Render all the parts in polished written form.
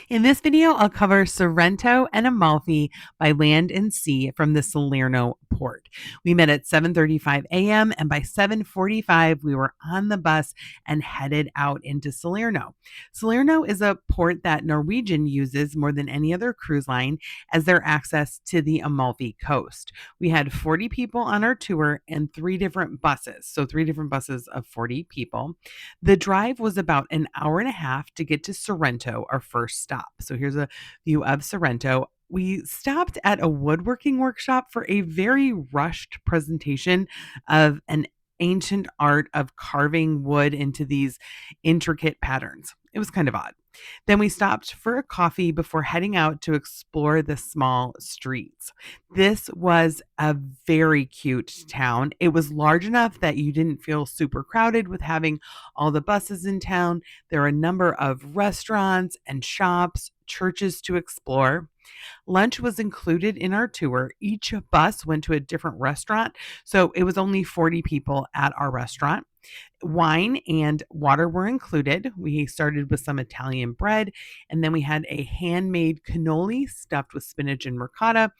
In this video, I'll cover Sorrento and Amalfi by land and sea from the Salerno port. We met at 7:35 a.m. and by 7:45 we were on the bus and headed out into Salerno. Salerno is a port that Norwegian uses more than any other cruise line as their access to the Amalfi Coast. We had 40 people on our tour and three different buses, so three different buses of 40 people. The drive was about an hour and a half to get to Sorrento, our first stop. So here's a view of Sorrento. We stopped at a woodworking workshop for a very rushed presentation of an ancient art of carving wood into these intricate patterns. It was kind of odd. Then we stopped for a coffee before heading out to explore the small streets. This was a very cute town. It was large enough that you didn't feel super crowded with having all the buses in town. There are a number of restaurants and shops, churches to explore. Lunch was included in our tour. Each bus went to a different restaurant, so it was only 40 people at our restaurant. Wine and water were included. We started with some Italian bread, and then we had a handmade cannoli stuffed with spinach and ricotta,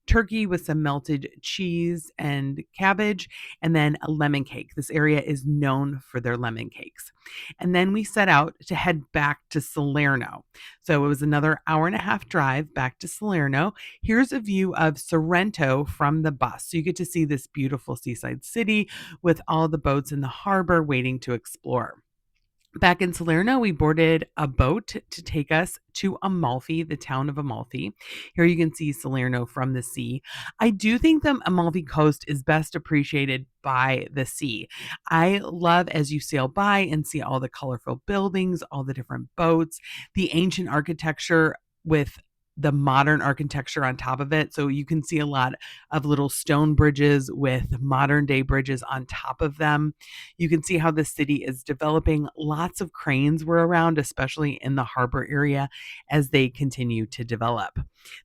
turkey with some melted cheese and cabbage, and then a lemon cake. This area is known for their lemon cakes. And then we set out to head back to Salerno. So it was another hour and a half drive back to Salerno. Here's a view of Sorrento from the bus. So you get to see this beautiful seaside city with all the boats in the harbor waiting to explore. Back in Salerno, we boarded a boat to take us to Amalfi, the town of Amalfi. Here you can see Salerno from the sea. I do think the Amalfi Coast is best appreciated by the sea. I love as you sail by and see all the colorful buildings, all the different boats, the ancient architecture with the modern architecture on top of it. So you can see a lot of little stone bridges with modern day bridges on top of them. You can see how the city is developing. Lots of cranes were around, especially in the harbor area as they continue to develop.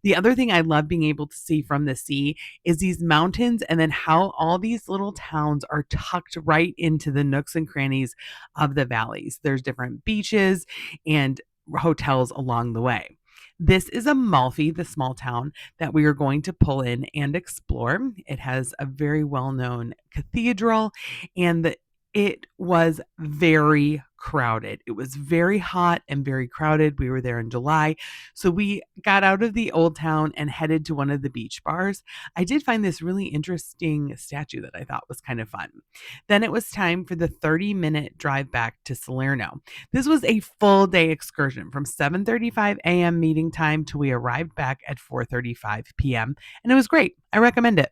The other thing I love being able to see from the sea is these mountains and then how all these little towns are tucked right into the nooks and crannies of the valleys. There's different beaches and hotels along the way. This is Amalfi, the small town that we are going to pull in and explore. It has a very well-known cathedral, and it was very crowded. It was very hot and very crowded. We were there in July. So we got out of the old town and headed to one of the beach bars. I did find this really interesting statue that I thought was kind of fun. Then it was time for the 30-minute drive back to Salerno. This was a full day excursion from 7:35 a.m. meeting time till we arrived back at 4:35 p.m. And it was great. I recommend it.